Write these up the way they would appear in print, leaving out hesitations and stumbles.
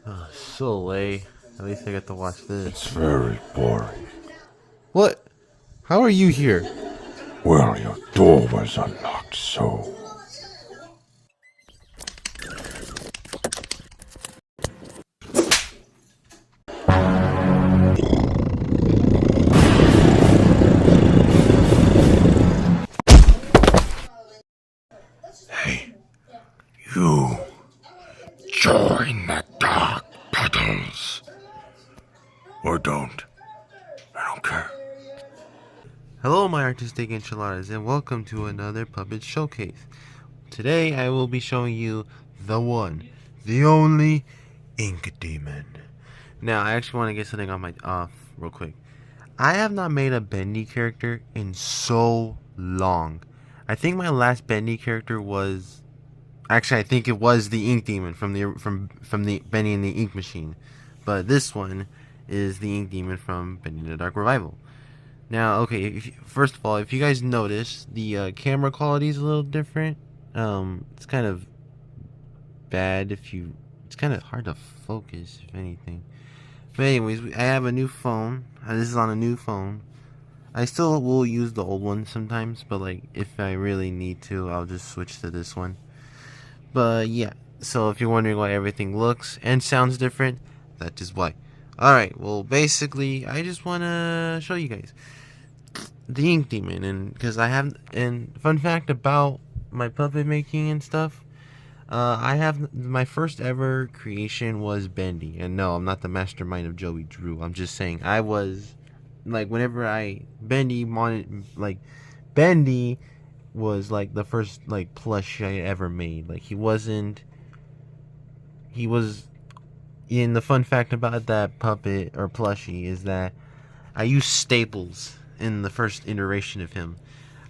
Oh, so late. At least I get to watch this. It's very boring. What? How are you here? Well, your door was unlocked, so... Hey, you join the dark puddles. Or don't. I don't care. Hello, my artistic enchiladas, and welcome to another puppet showcase. Today, I will be showing you the one, the only Ink Demon. Now, I actually want to get something on my off real quick. I have not made a Bendy character in so long. I think my last Bendy character was actually I think it was the Ink Demon from the Bendy and the Ink Machine, but this one is the Ink Demon from Bendy and the Dark Revival. Now, okay, first of all, if you guys notice, the camera quality is a little different. It's kind of bad it's kind of hard to focus, if anything. But anyways, I have a new phone. This is on a new phone. I still will use the old one sometimes, but like if I really need to, I'll just switch to this one. But yeah, so if you're wondering why everything looks and sounds different, that is why. Alright, well basically, I just want to show you guys the Ink Demon, and because I have, and fun fact about my puppet making and stuff, I have, my first ever creation was Bendy, and no, I'm not the mastermind of Joey Drew. I'm just saying I was like, whenever Bendy was like the first like plush I ever made. Like he was in the fun fact about that puppet or plushie is that I used staples in the first iteration of him.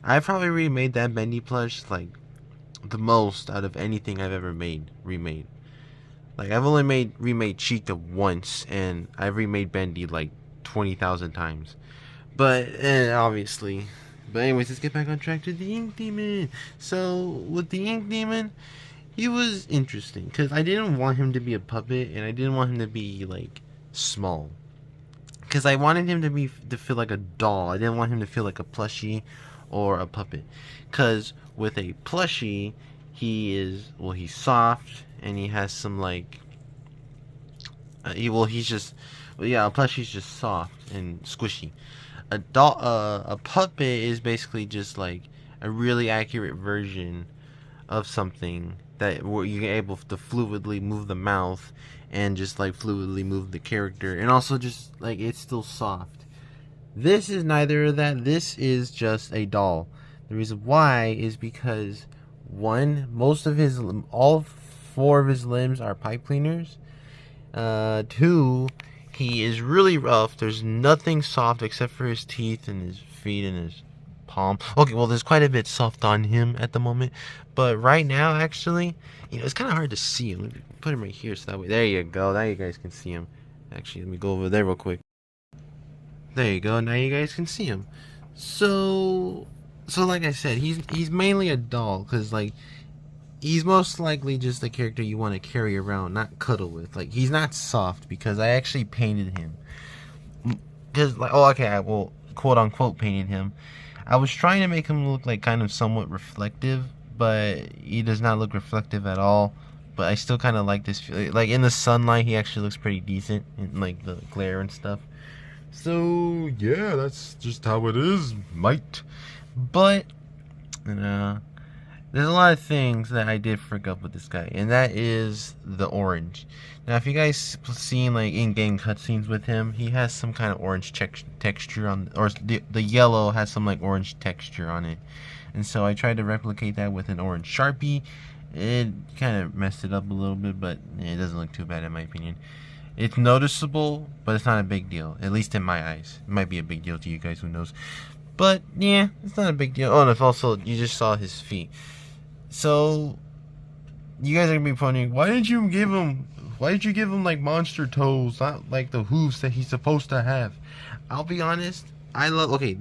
I probably remade that Bendy plush like the most out of anything I've ever remade. Like I've only remade Chica once, and I've remade Bendy like 20,000 times. But obviously, but anyways, let's get back on track to the Ink Demon. So with the Ink Demon, he was interesting because I didn't want him to be a puppet, and I didn't want him to be like small. Because I wanted him to feel like a doll. I didn't want him to feel like a plushie or a puppet. Because with a plushie, he's soft, and he has some like a plushie's just soft and squishy. A puppet is basically just like a really accurate version of something that where you're able to fluidly move the mouth and just like fluidly move the character, and also just like it's still soft. This is neither of that. This is just a doll. The reason why is because one, all four of his limbs are pipe cleaners. Two, he is really rough. There's nothing soft except for his teeth and his feet and his palm. Okay, well, there's quite a bit soft on him at the moment. But right now, actually, it's kind of hard to see him. Let me put him right here so that way. There you go. Now you guys can see him. Actually, let me go over there real quick. There you go. Now you guys can see him. So like I said, he's mainly a doll because like he's most likely just a character you want to carry around, not cuddle with. Like he's not soft because I actually painted him. Because like, I will quote unquote painted him. I was trying to make him look like kind of somewhat reflective, but he does not look reflective at all. But I still kind of like this. Like in the sunlight, he actually looks pretty decent in like the glare and stuff. So yeah, that's just how it is, mate. But there's a lot of things that I did frick up with this guy, and that is the orange. Now, if you guys seen like in-game cutscenes with him, he has some kind of orange texture on, or the yellow has some like orange texture on it, and so I tried to replicate that with an orange Sharpie. It kind of messed it up a little bit, but it doesn't look too bad in my opinion. It's noticeable, but it's not a big deal, at least in my eyes. It might be a big deal to you guys, who knows. But yeah, it's not a big deal. Oh, and if also you just saw his feet. So you guys are gonna be wondering, why did you give him like monster toes, not like the hooves that he's supposed to have? I'll be honest, I love I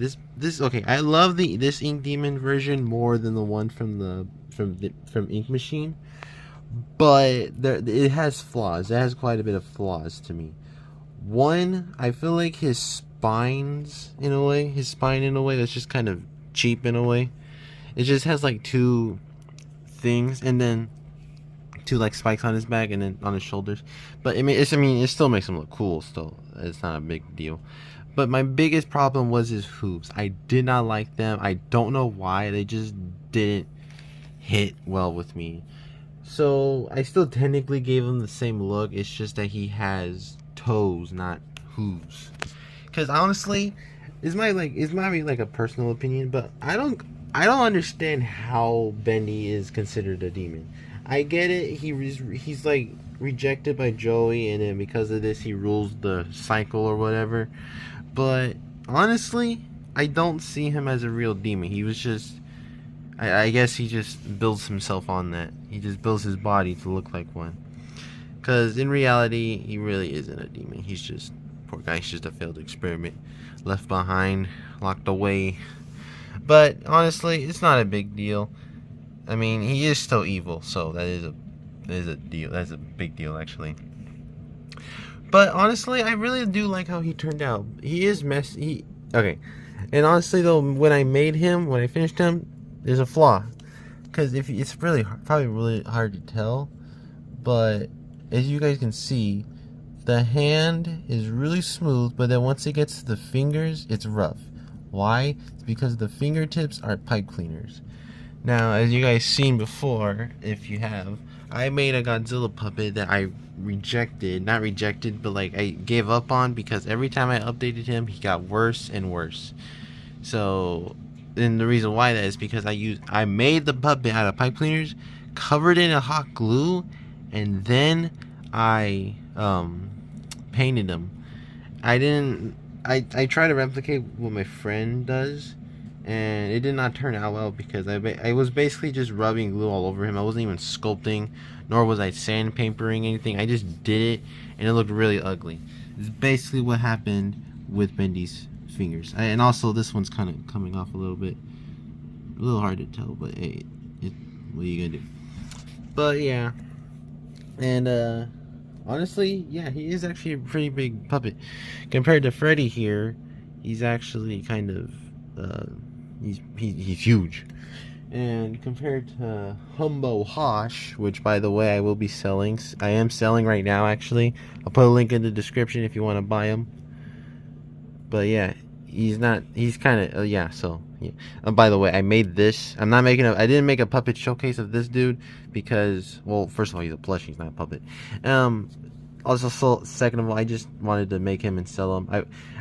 love this Ink Demon version more than the one from Ink Machine. but it has flaws. It has quite a bit of flaws to me. One, I feel like his spine in a way that's just kind of cheap in a way. It just has like two things, and then two like spikes on his back, and then on his shoulders. But it still makes him look cool. Still, it's not a big deal. But my biggest problem was his hooves. I did not like them. I don't know why. They just didn't hit well with me. So I still technically gave him the same look. It's just that he has toes, not hooves. Because honestly, it's my like a personal opinion, but I don't understand how Bendy is considered a demon. I get it. He's like rejected by Joey, and then because of this, he rules the cycle or whatever. But honestly, I don't see him as a real demon. He was just, I guess he just builds himself on that. He just builds his body to look like one. Because in reality, he really isn't a demon. He's just, poor guy, he's just a failed experiment. Left behind, locked away. But honestly, it's not a big deal. I mean, he is still evil, so that is a deal. That's a big deal, actually. But honestly, I really do like how he turned out. He is messy. Okay, and honestly though, when I finished him, there's a flaw. Because if it's probably really hard to tell, but as you guys can see, the hand is really smooth, but then once it gets to the fingers, it's rough. Why? It's because the fingertips are pipe cleaners. Now, as you guys seen before, if you have, I made a Godzilla puppet that I not rejected, but like I gave up on because every time I updated him, he got worse and worse. So, and the reason why that is because I made the puppet out of pipe cleaners, covered it in hot glue, and then I painted him. I try to replicate what my friend does, and it did not turn out well because I was basically just rubbing glue all over him. I wasn't even sculpting, nor was I sandpapering anything. I just did it, and it looked really ugly. It's basically what happened with Bendy's fingers. And also, this one's kind of coming off a little bit. A little hard to tell, but hey, what are you gonna do? But yeah, and honestly, yeah, he is actually a pretty big puppet. Compared to Freddy here, he's actually kind of he's huge. And compared to Humbo Hosh, which by the way I am selling right now actually. I'll put a link in the description if you want to buy him. But yeah, he's kind of yeah. So yeah. By the way, I made this. I didn't make a puppet showcase of this dude because, well, first of all, he's a plushie, he's not a puppet. Also, so second of all, I just wanted to make him and sell him.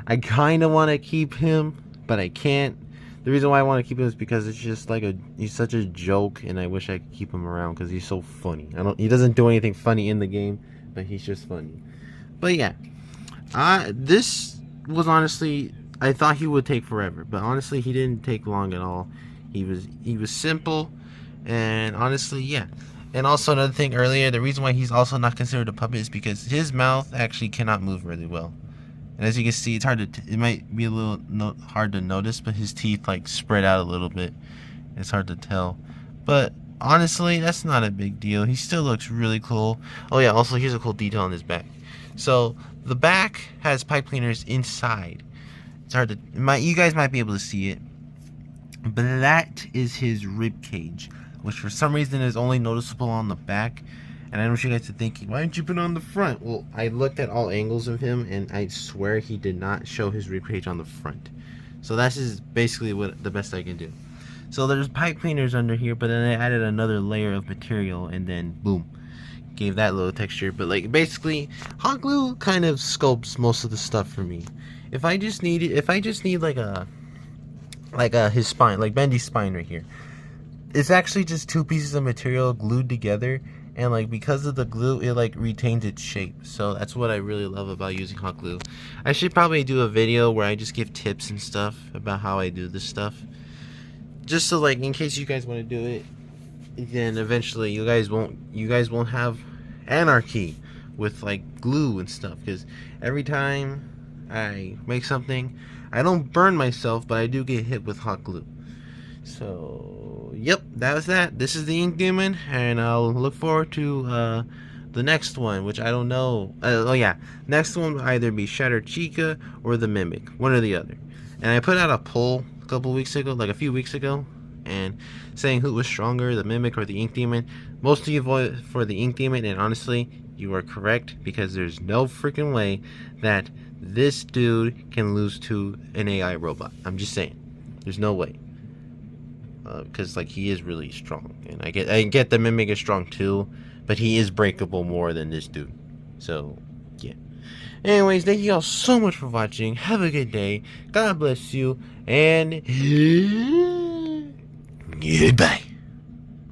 I kind of want to keep him, but I can't. The reason why I want to keep him is because it's just like he's such a joke, and I wish I could keep him around because he's so funny. He doesn't do anything funny in the game, but he's just funny. But yeah, this was honestly, I thought he would take forever, but honestly, he didn't take long at all. He was simple, and honestly, yeah. And also another thing earlier, the reason why he's also not considered a puppet is because his mouth actually cannot move really well. And as you can see, it's it might be a little hard to notice, but his teeth like spread out a little bit. It's hard to tell. But honestly, that's not a big deal. He still looks really cool. Oh yeah, also here's a cool detail on his back. So the back has pipe cleaners inside. It's hard to, you guys might be able to see it. But that is his rib cage, which for some reason is only noticeable on the back. And I don't want you guys to think, why didn't you put it on the front? Well, I looked at all angles of him, and I swear he did not show his rib cage on the front. So that's just basically the best I can do. So there's pipe cleaners under here, but then I added another layer of material, and then boom, gave that little texture. But like basically, hot glue kind of sculpts most of the stuff for me. If I just need his spine, like Bendy's spine right here, it's actually just two pieces of material glued together, and like because of the glue, it like retains its shape. So that's what I really love about using hot glue. I should probably do a video where I just give tips and stuff about how I do this stuff, just so like in case you guys want to do it, then eventually you guys won't have anarchy with like glue and stuff. Because every time I make something, I don't burn myself, but I do get hit with hot glue. So yep, that was that. This is the Ink Demon, and I'll look forward to the next one, which I don't know. Oh yeah, next one will either be Shatter Chica or the Mimic, one or the other. And I put out a poll a couple weeks ago, like a few weeks ago, and saying who was stronger, the Mimic or the Ink Demon. Most of you voted for the Ink Demon, and honestly, you are correct, because there's no freaking way that this dude can lose to an AI robot. I'm just saying, there's no way. Because like he is really strong, and I get the Mimic is strong too, but he is breakable more than this dude. So yeah. Anyways, thank you all so much for watching. Have a good day. God bless you, and goodbye.